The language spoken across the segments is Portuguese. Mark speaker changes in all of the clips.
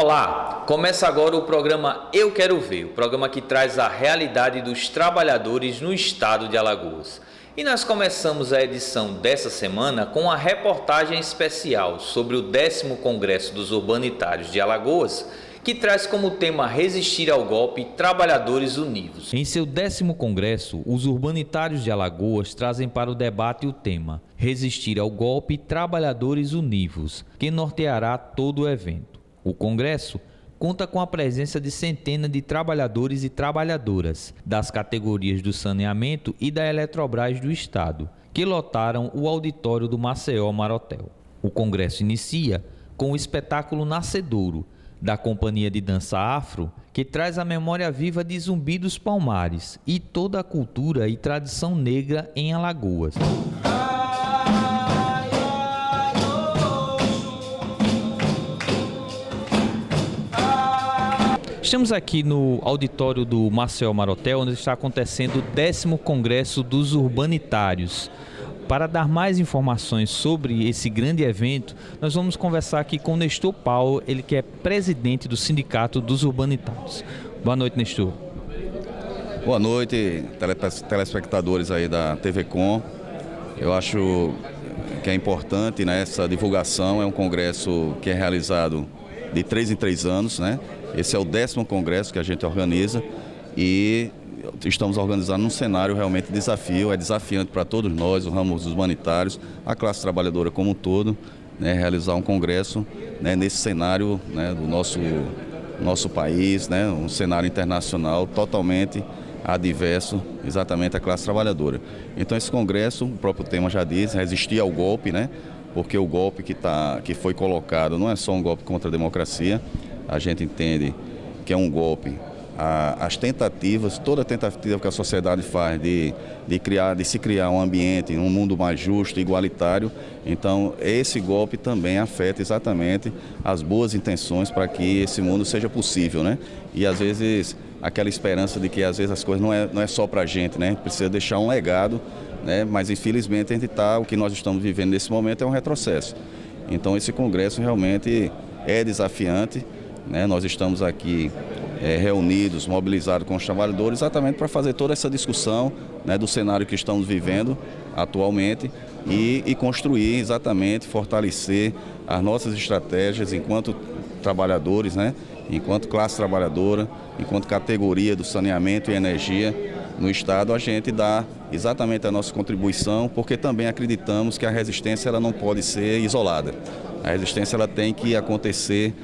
Speaker 1: Olá, começa agora o programa Eu Quero Ver, o programa que traz a realidade dos trabalhadores no estado de Alagoas. E nós começamos a edição dessa semana com a reportagem especial sobre o 10º Congresso dos Urbanitários de Alagoas, que traz como tema Resistir ao Golpe Trabalhadores Unidos. Em seu 10º Congresso, os urbanitários de Alagoas trazem para o debate o tema Resistir ao Golpe Trabalhadores Unidos, que norteará todo o evento. O Congresso conta com a presença de centenas de trabalhadores e trabalhadoras das categorias do saneamento e da Eletrobras do Estado, que lotaram o auditório do Maceió Marotel. O Congresso inicia com o espetáculo Nascedouro, da Companhia de Dança Afro, que traz a memória viva de Zumbi dos Palmares e toda a cultura e tradição negra em Alagoas. Estamos aqui no auditório do Maceió Marotel, onde está acontecendo o 10º Congresso dos Urbanitários. Para dar mais informações sobre esse grande evento, nós vamos conversar aqui com o Nestor Paulo, ele que é presidente do Sindicato dos Urbanitários. Boa noite, Nestor.
Speaker 2: Boa noite, telespectadores aí da TV Com. Eu acho que é importante, né, essa divulgação. É um congresso que é realizado de 3 em 3 anos, né? Esse é o 10º congresso que a gente organiza e estamos organizando num cenário realmente desafio, é desafiante para todos nós, o ramo dos humanitários, a classe trabalhadora como um todo, né, realizar um congresso, né, nesse cenário, né, do nosso país, né, um cenário internacional totalmente adverso exatamente à classe trabalhadora. Então esse congresso, o próprio tema já diz, resistir ao golpe, né, porque o golpe que foi colocado não é só um golpe contra a democracia. A gente entende que é um golpe, as tentativas, toda tentativa que a sociedade faz de se criar um ambiente, um mundo mais justo, igualitário. Então, esse golpe também afeta exatamente as boas intenções para que esse mundo seja possível, né? E às vezes, aquela esperança de que às vezes as coisas não é só para a gente, né? Precisa deixar um legado, né? Mas infelizmente o que nós estamos vivendo nesse momento é um retrocesso. Então, esse congresso realmente é desafiante. Nós estamos aqui reunidos, mobilizados com os trabalhadores exatamente para fazer toda essa discussão, né, do cenário que estamos vivendo atualmente e construir exatamente, fortalecer as nossas estratégias enquanto trabalhadores, né, enquanto classe trabalhadora, enquanto categoria do saneamento e energia no Estado, a gente dá exatamente a nossa contribuição, porque também acreditamos que a resistência ela não pode ser isolada. A resistência ela tem que acontecer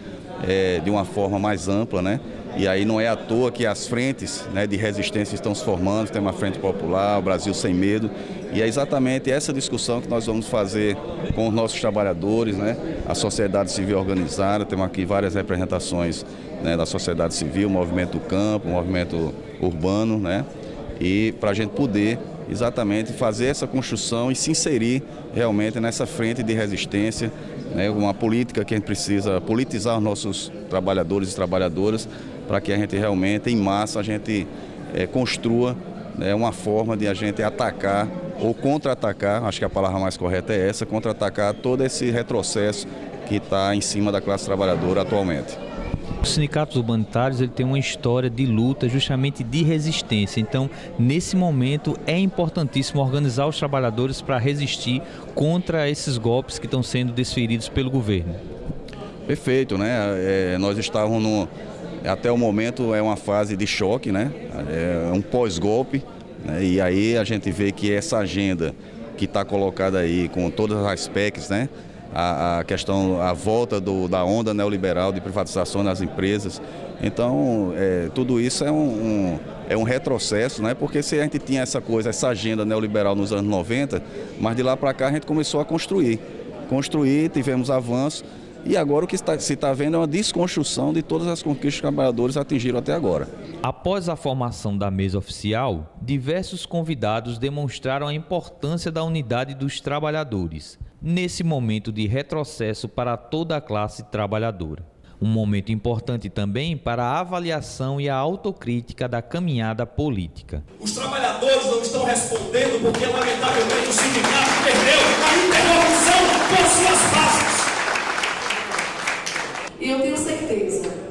Speaker 2: de uma forma mais ampla, né? E aí não é à toa que as frentes, né, de resistência estão se formando, tem uma frente popular, o Brasil Sem Medo, e é exatamente essa discussão que nós vamos fazer com os nossos trabalhadores, né? A sociedade civil organizada, temos aqui várias representações, né, da sociedade civil, movimento do campo, movimento urbano, né? E para a gente poder exatamente fazer essa construção e se inserir realmente nessa frente de resistência, né, uma política que a gente precisa politizar os nossos trabalhadores e trabalhadoras para que a gente realmente, em massa, a gente construa, né, uma forma de a gente atacar ou contra-atacar, acho que a palavra mais correta é essa, contra-atacar todo esse retrocesso que está em cima da classe trabalhadora atualmente.
Speaker 1: O Sindicato dos Urbanitários ele tem uma história de luta, justamente de resistência. Então, nesse momento, é importantíssimo organizar os trabalhadores para resistir contra esses golpes que estão sendo desferidos pelo governo.
Speaker 2: Perfeito, né? Nós estávamos, até o momento, é uma fase de choque, né? É um pós-golpe, né? E aí a gente vê que essa agenda que está colocada aí, com todas as PECs, né? A questão, a volta da onda neoliberal de privatização das empresas. Então, tudo isso é um retrocesso, né? Porque se a gente tinha essa agenda neoliberal nos anos 90, mas de lá para cá a gente começou a construir, tivemos avanços e agora o que se está vendo é uma desconstrução de todas as conquistas que os trabalhadores atingiram até agora.
Speaker 1: Após a formação da mesa oficial, diversos convidados demonstraram a importância da unidade dos trabalhadores, nesse momento de retrocesso para toda a classe trabalhadora. Um momento importante também para a avaliação e a autocrítica da caminhada política.
Speaker 3: Os trabalhadores não estão respondendo porque, lamentavelmente, o sindicato perdeu a interlocução com suas bases.
Speaker 4: E eu tenho certeza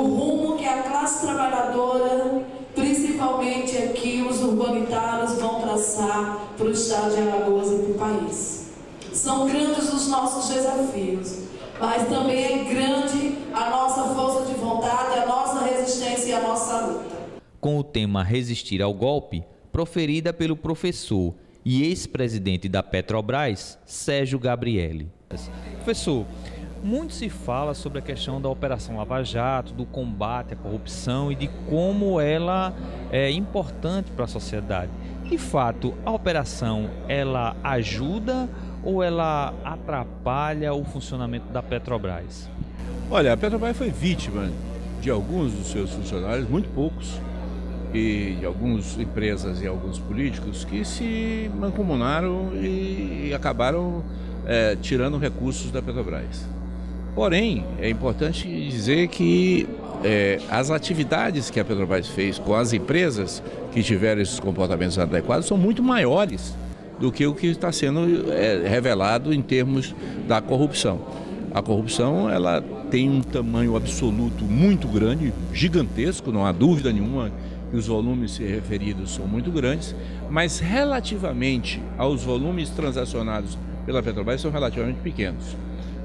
Speaker 4: rumo que a classe trabalhadora, principalmente aqui os urbanitários, vão traçar para o estado de Alagoas e para o país. São grandes os nossos desafios, mas também é grande a nossa força de vontade, a nossa resistência e a nossa luta.
Speaker 1: Com o tema Resistir ao Golpe, proferida pelo professor e ex-presidente da Petrobras, Sérgio Gabrielli. Professor, muito se fala sobre a questão da Operação Lava Jato, do combate à corrupção e de como ela é importante para a sociedade. De fato, a operação, ela ajuda ou ela atrapalha o funcionamento da Petrobras?
Speaker 5: Olha, a Petrobras foi vítima de alguns dos seus funcionários, muito poucos, e de algumas empresas e alguns políticos que se mancomunaram e acabaram tirando recursos da Petrobras. Porém, é importante dizer que as atividades que a Petrobras fez com as empresas que tiveram esses comportamentos adequados são muito maiores do que o que está sendo revelado em termos da corrupção. A corrupção, ela tem um tamanho absoluto muito grande, gigantesco, não há dúvida nenhuma que os volumes referidos são muito grandes, mas relativamente aos volumes transacionados pela Petrobras são relativamente pequenos.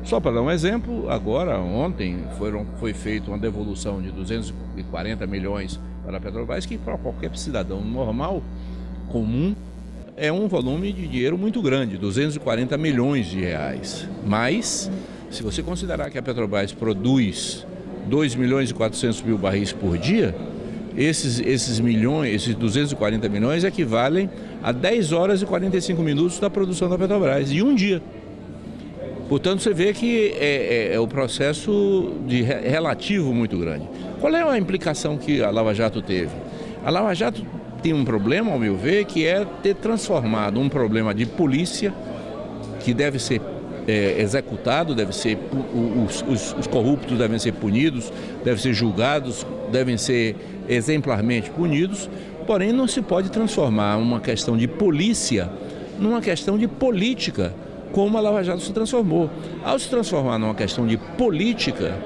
Speaker 5: Só para dar um exemplo, agora, ontem, foi feita uma devolução de 240 milhões para a Petrobras, que para qualquer cidadão normal, comum, é um volume de dinheiro muito grande, 240 milhões de reais. Mas, se você considerar que a Petrobras produz 2 milhões e 400 mil barris por dia, esses 240 milhões equivalem a 10 horas e 45 minutos da produção da Petrobras, em um dia. Portanto, você vê que é um processo relativo muito grande. Qual é a implicação que a Lava Jato teve? A Lava Jato tem um problema, ao meu ver, que é ter transformado um problema de polícia, que deve ser executado, os corruptos devem ser punidos, devem ser julgados, devem ser exemplarmente punidos, porém não se pode transformar uma questão de polícia numa questão de política, como a Lava Jato se transformou. Ao se transformar numa questão de política,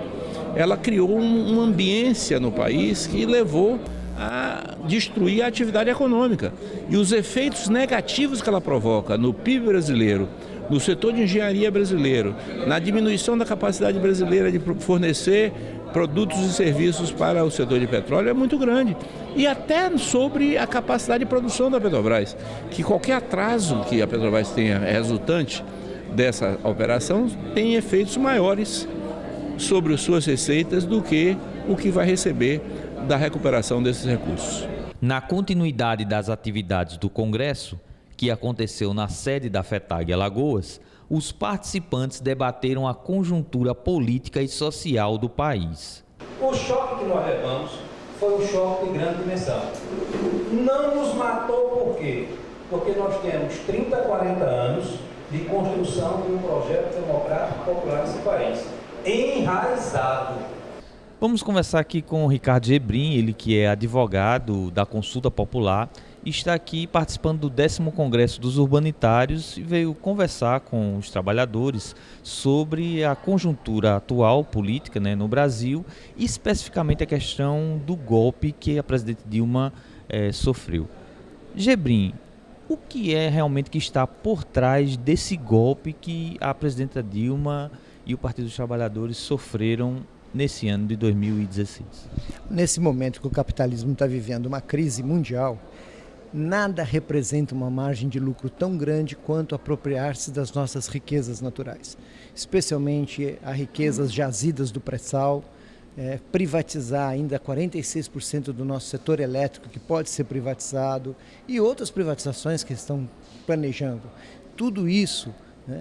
Speaker 5: ela criou uma ambiência no país que levou a destruir a atividade econômica. E os efeitos negativos que ela provoca no PIB brasileiro, no setor de engenharia brasileiro, na diminuição da capacidade brasileira de fornecer produtos e serviços para o setor de petróleo é muito grande. E até sobre a capacidade de produção da Petrobras, que qualquer atraso que a Petrobras tenha resultante dessa operação tem efeitos maiores sobre as suas receitas do que o que vai receber da recuperação desses recursos.
Speaker 1: Na continuidade das atividades do Congresso, que aconteceu na sede da FETAG Alagoas, os participantes debateram a conjuntura política e social do país.
Speaker 6: O choque que nós levamos foi um choque de grande dimensão. Não nos matou por quê? Porque nós temos 30, 40 anos de construção de um projeto democrático popular nesse país, enraizado.
Speaker 1: Vamos conversar aqui com o Ricardo Gebrim, ele que é advogado da Consulta Popular, está aqui participando do 10º Congresso dos Urbanitários e veio conversar com os trabalhadores sobre a conjuntura atual política, no Brasil, e especificamente a questão do golpe que a presidente Dilma sofreu. Gebrim, o que é realmente que está por trás desse golpe que a presidenta Dilma e o Partido dos Trabalhadores sofreram nesse ano de 2016?
Speaker 7: Nesse momento que o capitalismo está vivendo uma crise mundial, nada representa uma margem de lucro tão grande quanto apropriar-se das nossas riquezas naturais, especialmente as riquezas jazidas do pré-sal, privatizar ainda 46% do nosso setor elétrico que pode ser privatizado e outras privatizações que estão planejando. Tudo isso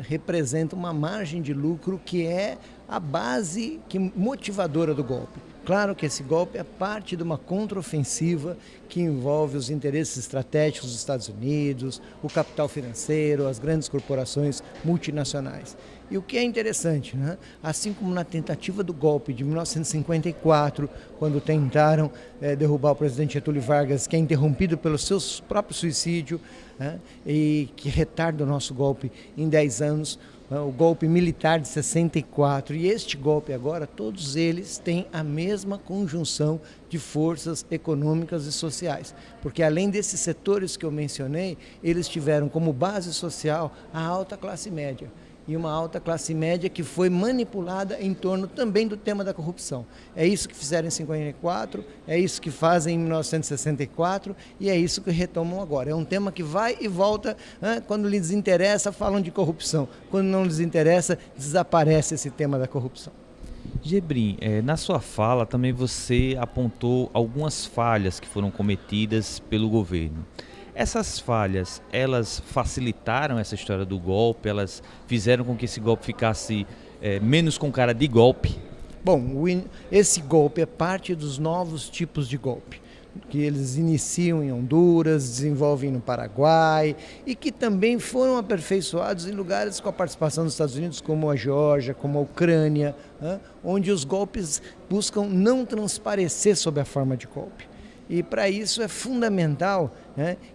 Speaker 7: representa uma margem de lucro que é a base motivadora do golpe. Claro que esse golpe é parte de uma contraofensiva que envolve os interesses estratégicos dos Estados Unidos, o capital financeiro, as grandes corporações multinacionais. E o que é interessante, assim como na tentativa do golpe de 1954, quando tentaram derrubar o presidente Getúlio Vargas, que é interrompido pelo seu próprio suicídio, e que retarda o nosso golpe em 10 anos, o golpe militar de 64 e este golpe agora, todos eles têm a mesma conjunção de forças econômicas e sociais, porque além desses setores que eu mencionei, eles tiveram como base social a alta classe média, e uma alta classe média que foi manipulada em torno também do tema da corrupção. É isso que fizeram em 54, é isso que fazem em 1964 e é isso que retomam agora. É um tema que vai e volta, quando lhes interessa falam de corrupção, quando não lhes interessa desaparece esse tema da corrupção.
Speaker 1: Gebrim, na sua fala também você apontou algumas falhas que foram cometidas pelo governo. Essas falhas, elas facilitaram essa história do golpe? Elas fizeram com que esse golpe ficasse menos com cara de golpe?
Speaker 7: Bom, esse golpe é parte dos novos tipos de golpe, que eles iniciam em Honduras, desenvolvem no Paraguai e que também foram aperfeiçoados em lugares com a participação dos Estados Unidos, como a Geórgia, como a Ucrânia, onde os golpes buscam não transparecer sob a forma de golpe. E para isso é fundamental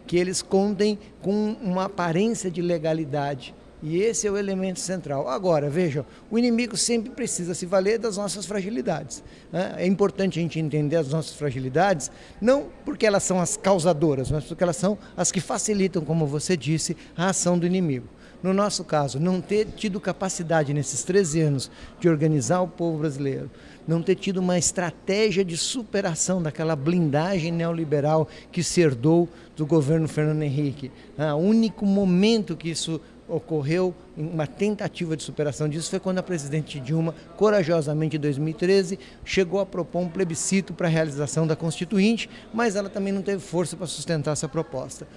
Speaker 7: que eles contem com uma aparência de legalidade. E esse é o elemento central. Agora, vejam, o inimigo sempre precisa se valer das nossas fragilidades. É importante a gente entender as nossas fragilidades, não porque elas são as causadoras, mas porque elas são as que facilitam, como você disse, a ação do inimigo. No nosso caso, não ter tido capacidade nesses 13 anos de organizar o povo brasileiro, não ter tido uma estratégia de superação daquela blindagem neoliberal que se herdou do governo Fernando Henrique. O único momento que isso ocorreu, uma tentativa de superação disso, foi quando a presidente Dilma, corajosamente em 2013, chegou a propor um plebiscito para a realização da Constituinte, mas ela também não teve força para sustentar essa proposta.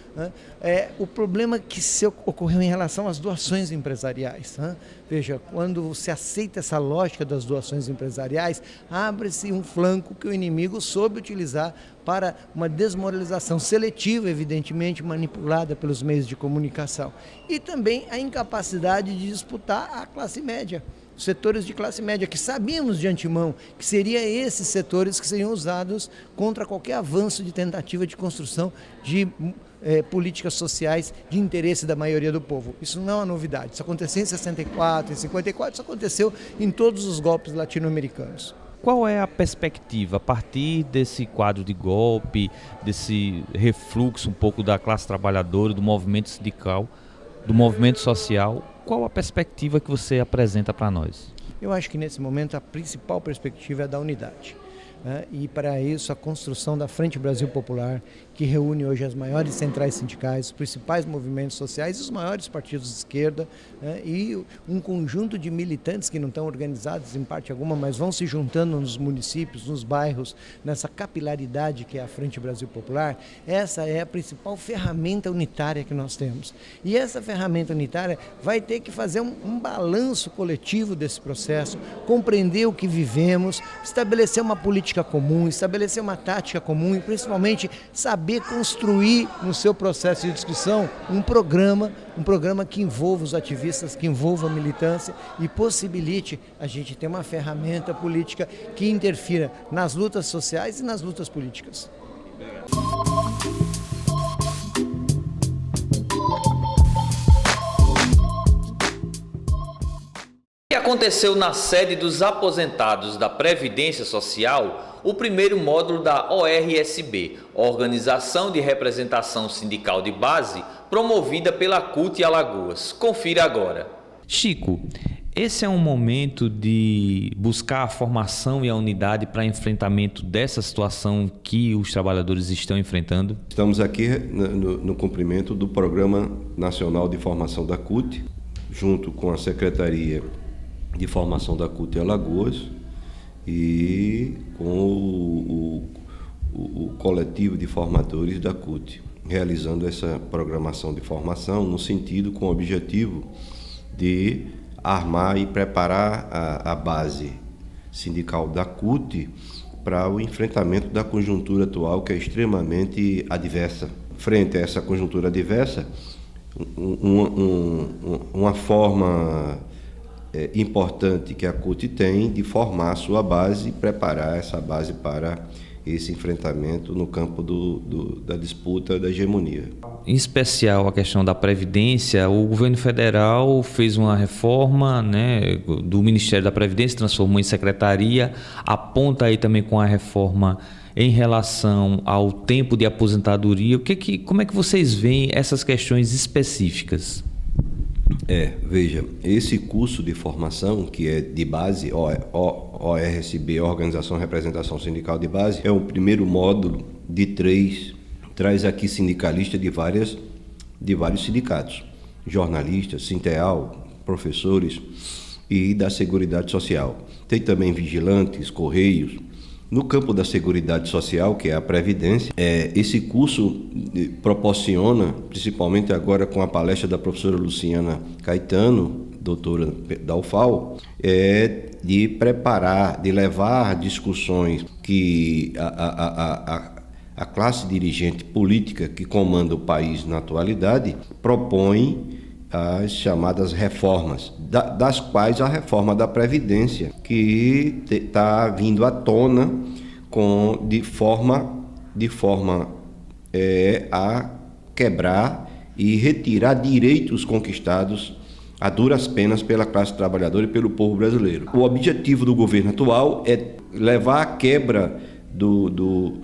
Speaker 7: O problema que ocorreu em relação às doações empresariais. Veja, quando se aceita essa lógica das doações empresariais, abre-se um flanco que o inimigo soube utilizar para uma desmoralização seletiva, evidentemente manipulada pelos meios de comunicação. E também a incapacidade de disputar a classe média, os setores de classe média, que sabíamos de antemão que seriam esses setores que seriam usados contra qualquer avanço de tentativa de construção de políticas sociais de interesse da maioria do povo. Isso não é uma novidade, isso aconteceu em 64, em 54, isso aconteceu em todos os golpes latino-americanos.
Speaker 1: Qual é a perspectiva a partir desse quadro de golpe, desse refluxo um pouco da classe trabalhadora, do movimento sindical, do movimento social? Qual a perspectiva que você apresenta para nós?
Speaker 7: Eu acho que nesse momento a principal perspectiva é da unidade. E para isso a construção da Frente Brasil Popular, que reúne hoje as maiores centrais sindicais, os principais movimentos sociais, os maiores partidos de esquerda, e um conjunto de militantes que não estão organizados em parte alguma, mas vão se juntando nos municípios, nos bairros, nessa capilaridade que é a Frente Brasil Popular. Essa é a principal ferramenta unitária que nós temos. E essa ferramenta unitária vai ter que fazer um balanço coletivo desse processo, compreender o que vivemos, estabelecer uma política comum, estabelecer uma tática comum e principalmente saber construir no seu processo de discussão um programa que envolva os ativistas, que envolva a militância e possibilite a gente ter uma ferramenta política que interfira nas lutas sociais e nas lutas políticas.
Speaker 1: Aconteceu na sede dos aposentados da Previdência Social o primeiro módulo da ORSB, Organização de Representação Sindical de Base, promovida pela CUT Alagoas. Confira agora. Chico, esse é um momento de buscar a formação e a unidade para enfrentamento dessa situação que os trabalhadores estão enfrentando?
Speaker 8: Estamos aqui no cumprimento do Programa Nacional de Formação da CUT, junto com a Secretaria de Formação da CUT Alagoas e com o coletivo de formadores da CUT, realizando essa programação de formação no sentido, com o objetivo de armar e preparar a base sindical da CUT para o enfrentamento da conjuntura atual, que é extremamente adversa. Frente a essa conjuntura adversa, uma forma importante que a CUT tem de formar a sua base e preparar essa base para esse enfrentamento no campo da disputa da hegemonia.
Speaker 1: Em especial a questão da Previdência, o governo federal fez uma reforma, né, do Ministério da Previdência, transformou em secretaria, aponta aí também com a reforma em relação ao tempo de aposentadoria. Como é que vocês veem essas questões específicas?
Speaker 8: Veja, esse curso de formação, que é de base, ORSB, Organização Representação Sindical de Base, é o primeiro módulo de 3, traz aqui sindicalistas de vários sindicatos, jornalistas, Sinteal, professores e da Seguridade Social. Tem também vigilantes, correios. No campo da Seguridade Social, que é a Previdência, esse curso proporciona, principalmente agora com a palestra da professora Luciana Caetano, doutora da UFAL, de preparar, de levar discussões que a classe dirigente política que comanda o país na atualidade propõe as chamadas reformas, das quais a reforma da Previdência, que está vindo à tona de forma a quebrar e retirar direitos conquistados a duras penas pela classe trabalhadora e pelo povo brasileiro. O objetivo do governo atual é levar à quebra do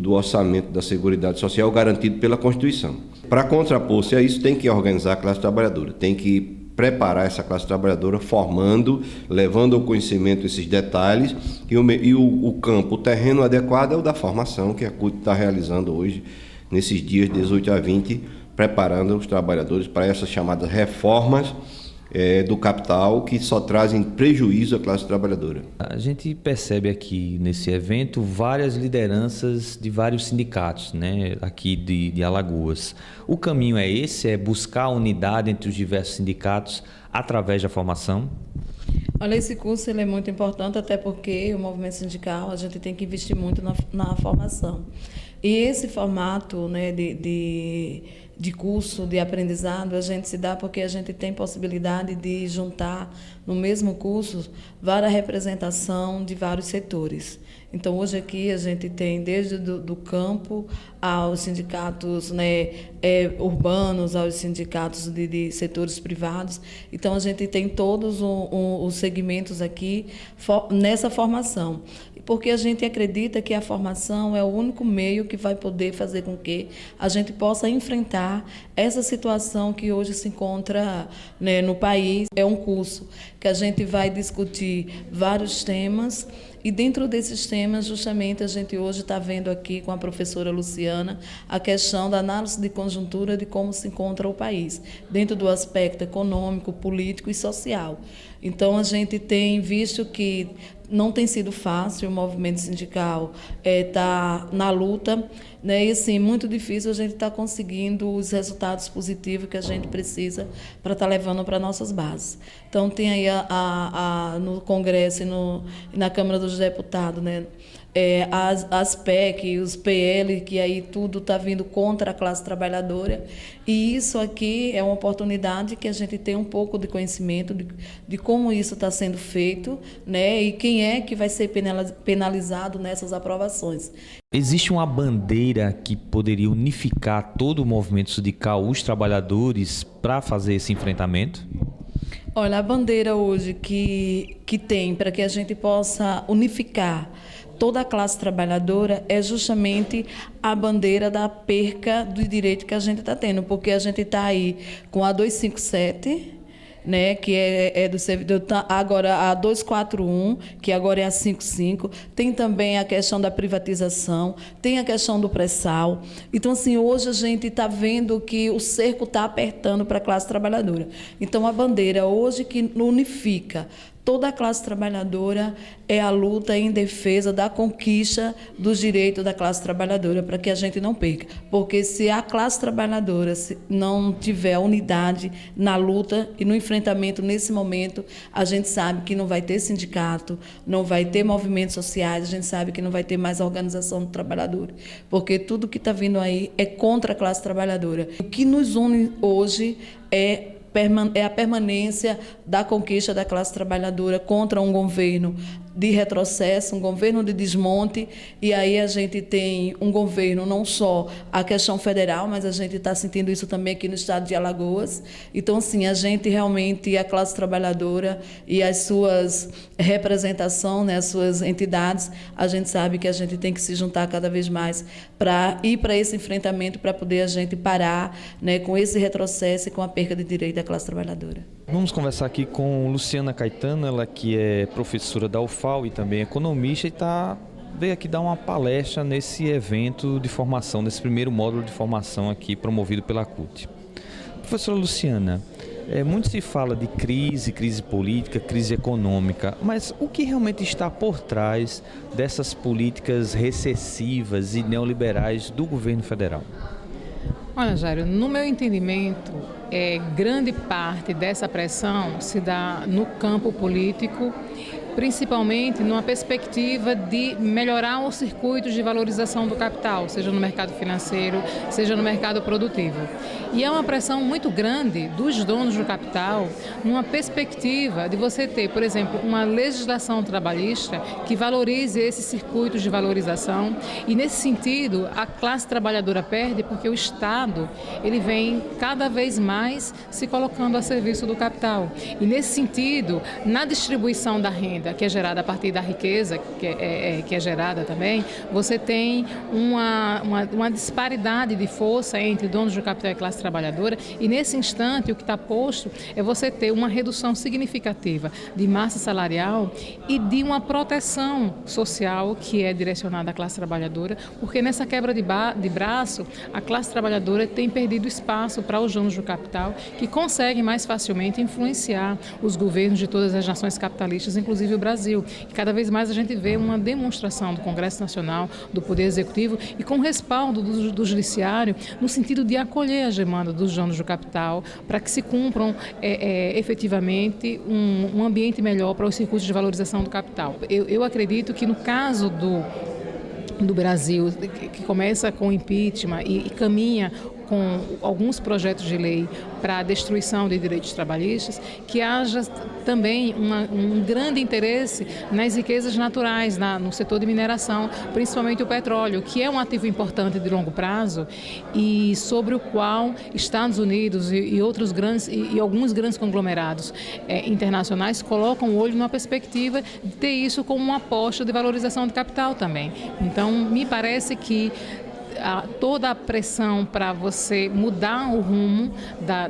Speaker 8: orçamento da Seguridade Social garantido pela Constituição. Para contrapor-se a isso, tem que organizar a classe trabalhadora, tem que preparar essa classe trabalhadora, formando, levando ao conhecimento esses detalhes, e o campo, o terreno adequado é o da formação, que a CUT está realizando hoje, nesses dias 18 a 20, preparando os trabalhadores para essas chamadas reformas do capital, que só trazem prejuízo à classe trabalhadora.
Speaker 1: A gente percebe aqui nesse evento várias lideranças de vários sindicatos, né, aqui de Alagoas. O caminho é esse, é buscar a unidade entre os diversos sindicatos através da formação?
Speaker 4: Olha, esse curso ele é muito importante, até porque o movimento sindical, a gente tem que investir muito na formação. E esse formato, né, de curso, de aprendizado, a gente se dá porque a gente tem possibilidade de juntar no mesmo curso várias representação de vários setores. Então, hoje aqui a gente tem desde do campo aos sindicatos, né, urbanos, aos sindicatos de setores privados. Então, a gente tem todos os segmentos aqui nessa formação. Porque a gente acredita que a formação é o único meio que vai poder fazer com que a gente possa enfrentar essa situação que hoje se encontra, né, no país. É um curso que a gente vai discutir vários temas, e dentro desses temas, justamente, a gente hoje está vendo aqui com a professora Luciana a questão da análise de conjuntura de como se encontra o país, dentro do aspecto econômico, político e social. Então, a gente tem visto que não tem sido fácil, o movimento sindical está na luta, né? E assim, muito difícil a gente estar conseguindo os resultados positivos que a gente precisa para estar levando para nossas bases. Então, tem aí no Congresso e na Câmara dos Deputados, né? As PEC, os PL, que aí tudo está vindo contra a classe trabalhadora, e isso aqui é uma oportunidade que a gente tem um pouco de conhecimento de como isso está sendo feito, né? E quem é que vai ser penalizado nessas aprovações.
Speaker 1: Existe uma bandeira que poderia unificar todo o movimento sindical, os trabalhadores, para fazer esse enfrentamento?
Speaker 4: Olha, a bandeira hoje que tem para que a gente possa unificar toda a classe trabalhadora é justamente a bandeira da perca do direito que a gente está tendo, porque a gente está aí com a 257, né, que é do servidor, agora a 241, que agora é a 55, tem também a questão da privatização, tem a questão do pré-sal. Então, assim, hoje a gente está vendo que o cerco está apertando para a classe trabalhadora. Então, a bandeira hoje que unifica toda a classe trabalhadora é a luta em defesa da conquista dos direitos da classe trabalhadora, para que a gente não perca. Porque se a classe trabalhadora não tiver unidade na luta e no enfrentamento nesse momento, a gente sabe que não vai ter sindicato, não vai ter movimentos sociais, a gente sabe que não vai ter mais organização do trabalhador, porque tudo que está vindo aí é contra a classe trabalhadora. O que nos une hoje é a permanência da conquista da classe trabalhadora contra um governo de retrocesso, um governo de desmonte, e aí a gente tem um governo, não só a questão federal, mas a gente está sentindo isso também aqui no estado de Alagoas. Então, assim, a gente realmente, a classe trabalhadora e as suas representações, né, as suas entidades, a gente sabe que a gente tem que se juntar cada vez mais para ir para esse enfrentamento, para poder a gente parar, né, com esse retrocesso e com a perca de direito da classe trabalhadora.
Speaker 9: Vamos conversar aqui com Luciana Caetano, ela que é professora da UFAL e também economista e veio aqui dar uma palestra nesse evento de formação, nesse primeiro módulo de formação aqui promovido pela CUT. Professora Luciana, muito se fala de crise política, crise econômica, mas o que realmente está por trás dessas políticas recessivas e neoliberais do governo federal?
Speaker 10: Olha, Jairo, no meu entendimento, grande parte dessa pressão se dá no campo político, principalmente numa perspectiva de melhorar os circuitos de valorização do capital, seja no mercado financeiro, seja no mercado produtivo. E é uma pressão muito grande dos donos do capital numa perspectiva de você ter, por exemplo, uma legislação trabalhista que valorize esses circuitos de valorização, e nesse sentido a classe trabalhadora perde porque o Estado ele vem cada vez mais se colocando a serviço do capital. E nesse sentido, na distribuição da renda que é gerada a partir da riqueza, que é gerada também, você tem uma disparidade de força entre donos do capital e classe trabalhadora, e nesse instante o que está posto é você ter uma redução significativa de massa salarial e de uma proteção social que é direcionada à classe trabalhadora, porque nessa quebra de braço, a classe trabalhadora tem perdido espaço para os donos do capital, que conseguem mais facilmente influenciar os governos de todas as nações capitalistas, inclusive o Brasil. E cada vez mais a gente vê uma demonstração do Congresso Nacional, do Poder Executivo e com respaldo do Judiciário no sentido de acolher as demandas dos donos do capital para que se cumpram efetivamente um ambiente melhor para os circuitos de valorização do capital. Eu acredito que no caso do Brasil, que começa com impeachment e caminha com alguns projetos de lei para a destruição de direitos trabalhistas, que haja também um grande interesse nas riquezas naturais, no setor de mineração, principalmente o petróleo, que é um ativo importante de longo prazo e sobre o qual Estados Unidos e outros grandes e alguns grandes conglomerados internacionais colocam o olho numa perspectiva de ter isso como uma aposta de valorização de capital também. Então, me parece que toda a pressão para você mudar o rumo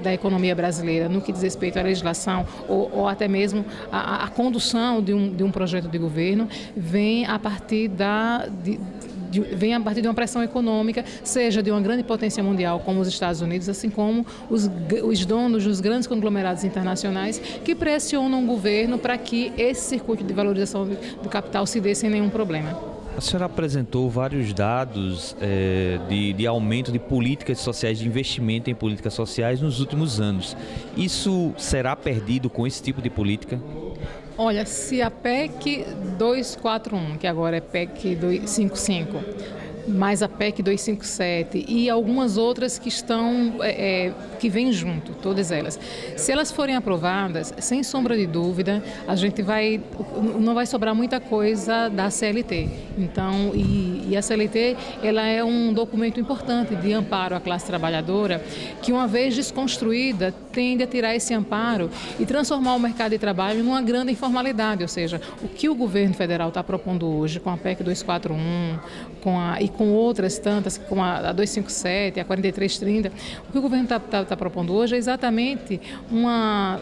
Speaker 10: da economia brasileira no que diz respeito à legislação ou até mesmo a condução de um projeto de governo vem a partir de uma pressão econômica, seja de uma grande potência mundial como os Estados Unidos, assim como os donos dos grandes conglomerados internacionais que pressionam o governo para que esse circuito de valorização do capital se dê sem nenhum problema.
Speaker 9: A senhora apresentou vários dados de aumento de políticas sociais, de investimento em políticas sociais nos últimos anos. Isso será perdido com esse tipo de política?
Speaker 10: Olha, se a PEC 241, que agora é PEC 255, mais a PEC 257 e algumas outras que que vêm junto, todas elas. Se elas forem aprovadas, sem sombra de dúvida, a gente não vai sobrar muita coisa da CLT. Então, e a CLT, ela é um documento importante de amparo à classe trabalhadora, que uma vez desconstruída, tende a tirar esse amparo e transformar o mercado de trabalho numa grande informalidade, ou seja, o que o governo federal está propondo hoje com a PEC 241, e com outras tantas, como a 257, a 4330, o que o governo está propondo hoje é exatamente uma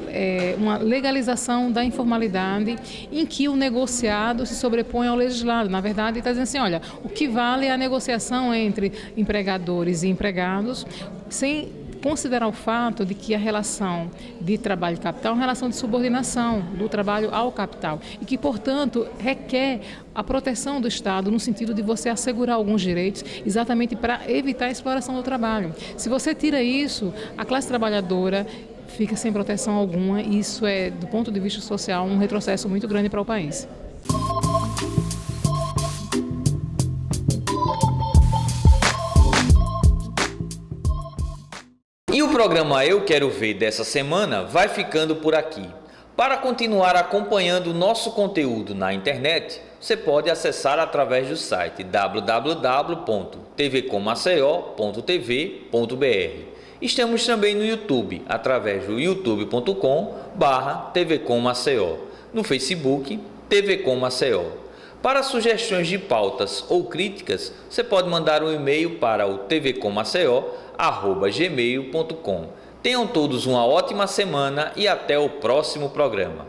Speaker 10: legalização da informalidade em que o negociado se sobrepõe ao legislado. Na verdade, está dizendo assim, olha, o que vale é a negociação entre empregadores e empregados, sem considerar o fato de que a relação de trabalho e capital é uma relação de subordinação do trabalho ao capital e que, portanto, requer a proteção do Estado no sentido de você assegurar alguns direitos exatamente para evitar a exploração do trabalho. Se você tira isso, a classe trabalhadora fica sem proteção alguma e isso é, do ponto de vista social, um retrocesso muito grande para o país.
Speaker 1: E o programa Eu Quero Ver dessa semana vai ficando por aqui. Para continuar acompanhando o nosso conteúdo na internet, você pode acessar através do site www.tvcommaceió.tv.br. Estamos também no YouTube, através do youtube.com/tvcommaceió, no Facebook, TV Com Maceió. Para sugestões de pautas ou críticas, você pode mandar um e-mail para o tvcommaceió@gmail.com. Tenham todos uma ótima semana e até o próximo programa.